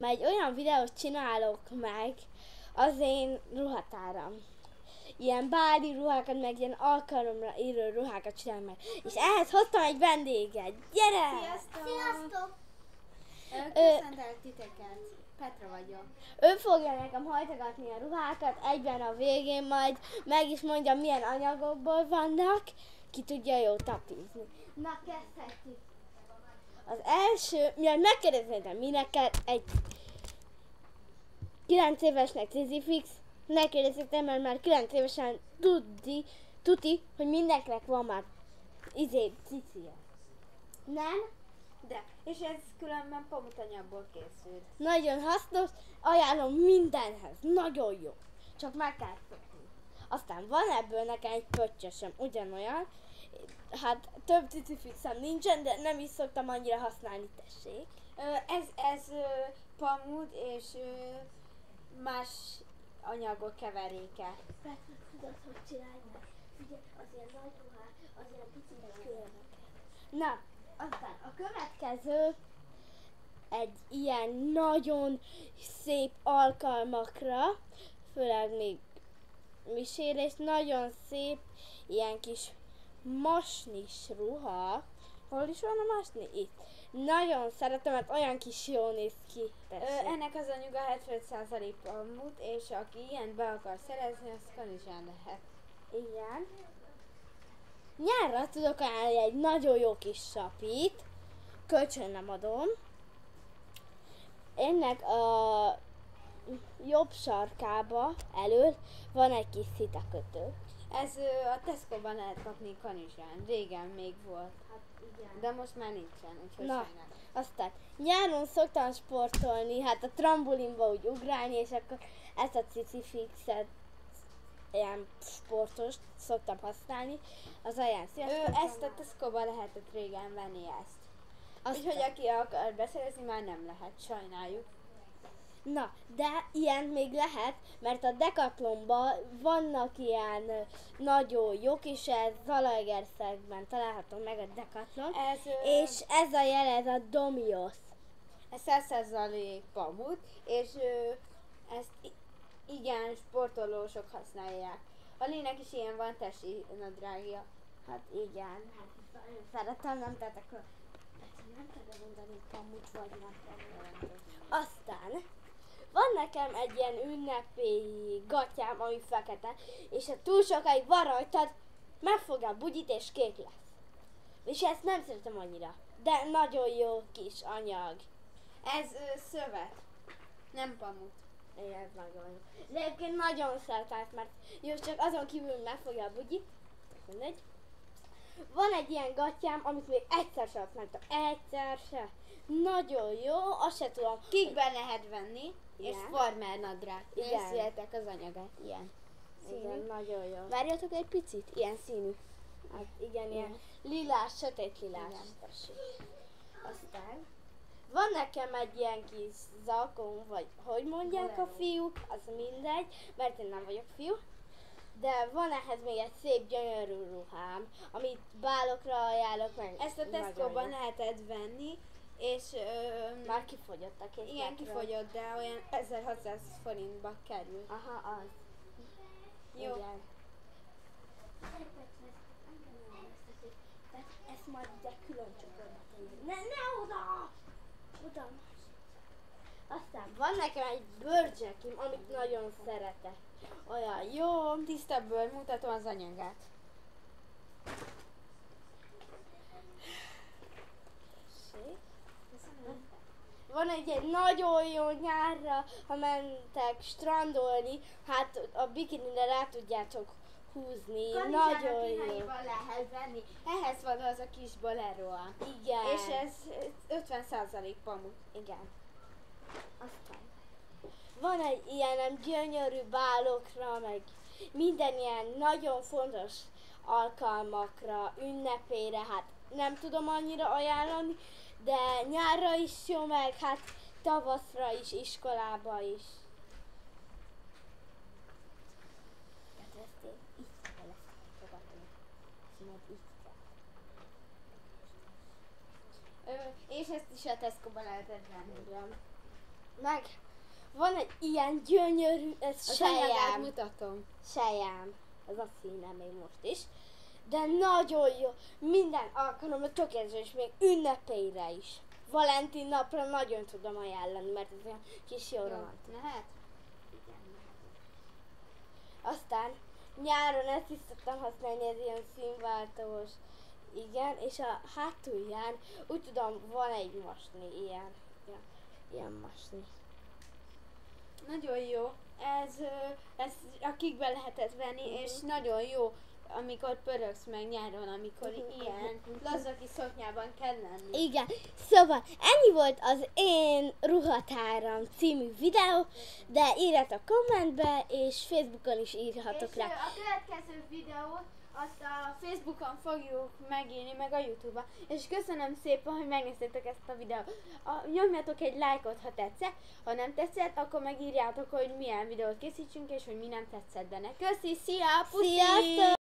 Egy olyan videót csinálok meg az én ruhatáram. Ilyen báli ruhákat, meg ilyen alkalomra író ruhákat csinálom meg. És ehhez hoztam egy vendéget. Gyere! Sziasztok! Sziasztok! Köszöntelek titeket. Petra vagyok. Ő fogja nekem hajtogatni a ruhákat, egyben a végén majd meg is mondja, milyen anyagokból vannak. Ki tudja jól tapízni. Na, kezdhetjük. Az első, miért megkérdeztem, minek kell egy 9 évesnek Cizifix, ne kérdezzétek, mert már 9 évesen tuti, hogy mindenkinek van már cicia. Nem? De, és ez különben pamutanyagból készült. Nagyon hasznos, ajánlom mindenhez, nagyon jó. Csak meg kell szokni. Aztán van ebből nekem egy pöttyösöm, ugyanolyan. Hát több cicifixem nincsen, de nem is szoktam annyira használni, tessék. Ez pamut és más anyagok keveréke. Petra, tudod, hogy csinálj meg? Ugye, az ilyen nagy ruhák, az ilyen picinek különbek. Na, aztán a következő egy ilyen nagyon szép alkalmakra, főleg még misére, és nagyon szép ilyen kis masnis ruha. Hol is van a masni? Itt. Nagyon szeretem, mert olyan kis jól néz ki. Ennek az anyaga 75% pamut, és aki ilyen be akar szerezni, az kanizsán lehet. Igen. Nyárra tudok ajánlani egy nagyon jó kis sapit. Kölcsön nem adom. Ennek a jobb sarkába elől van egy kis szitakötő. Ez a Tesco-ban lehet kapni kanizsán. Régen még volt. Hát igen. De most már nincsen, úgyhogy Na, sajnálom. aztán nyáron szoktam sportolni, hát a trambulinba úgy ugrálni, és akkor ezt a cicifixet, ilyen sportos szoktam használni, az olyan Ezt a Tesco-ban lehetett régen venni ezt. Aztán, Úgyhogy aki akar beszerezni, már nem lehet, sajnáljuk. na, de ilyen még lehet, mert a Decathlonban vannak ilyen nagyon jók, és ez Zalaegerszegben található meg a Decathlon, és ez a jel, ez a Domios. Ez 100% pamut, és ezt igen, sportolósok használják. A Lének is ilyen van, tesi nadrágja. Hát igen, hát nagyon szeretem, nem tettek rá. Nem kell mondani, pamut vagy nem pamut. Aztán van nekem egy ilyen ünnepi gatyám, ami fekete, és ha túl sokáig van rajtad, megfogja a bugyit és kék lesz. És ezt nem szeretem annyira, de nagyon jó kis anyag. Ez szövet, nem pamut. Igen, ez nagyon jó. De egyébként nagyon szeretem, mert jó, csak azon kívül megfogja a bugyit, mindegy. Van egy ilyen gatyám, amit még egyszer se használtam. Egyszer se. Nagyon jó, azt se tudom. Kikben lehet venni, és Igen. farmer nadrág. Igen. Készültek az anyagát, ilyen. Igen, nagyon jó. Várjatok egy picit, ilyen színű. Hát igen, ilyen Igen. lilás, sötét lilás. Igen. Tessék. Aztán van nekem egy ilyen kis zakon, vagy hogy mondják a fiúk, az mindegy, mert én nem vagyok fiú. De van ehhez még egy szép gyönyörű ruhám, amit bálokra ajánlok meg. Ezt a Nagyon Tesco-ban jó. lehetett venni, és Már kifogyott a készletről. igen, kifogyott, de olyan 1600 forintba kerül. Aha, az. Jó. Igen. Ezt majd ide külön csokorba tegyük. Ne oda! Oda. Aztán van nekem egy bőrcsekim, amit nagyon szeretek. Olyan jó. Tiszta bőr, mutatom az anyagát. Van egy nagyon jó nyárra, ha mentek strandolni, hát a bikinire rá tudjátok húzni. Nagyon jó. lehet venni. Ehhez van az a kis bolero. Igen. És ez 50% pamut. Igen. Aztán van egy ilyen gyönyörű bálokra, meg minden ilyen nagyon fontos alkalmakra, ünnepére, hát nem tudom annyira ajánlani, de nyárra is jó, meg hát tavaszra is, iskolába is. Tehát ezt én így kell fogadni. Majd így kell. És ezt is a Tesco-ban lehetett venni. Igen. Meg van egy ilyen gyönyörű, ez Az anyagát sejem. mutatom. Sejem. Ez a színe még most is. De nagyon jó. Minden alkalommal tökéletes, és még ünnepeire is. Valentin napra nagyon tudom ajánlani, mert ez olyan kis jó romantikus. Lehet? Aztán nyáron ezt is szoktam használni, ez ilyen színváltós. Igen, és a hátulján úgy tudom, van egy masni, ilyen masni. Nagyon jó. Ez a kikbe lehetett venni, és nagyon jó, amikor pörögsz meg nyáron, amikor ilyen lazaki szoknyában kell lenni. Igen, szóval ennyi volt az én Ruhatáram című videó, de írjatok kommentbe, és Facebookon is írhatok És rá. a következő videót azt a Facebookon fogjuk megírni, meg a Youtube-on. És köszönöm szépen, hogy megnéztétek ezt a videót. Nyomjatok egy lájkot, ha tetszett, ha nem tetszett, akkor megírjátok, hogy milyen videót készítsünk, és hogy mi nem tetszett benne. Köszi, szia, puszi! Sziasztok!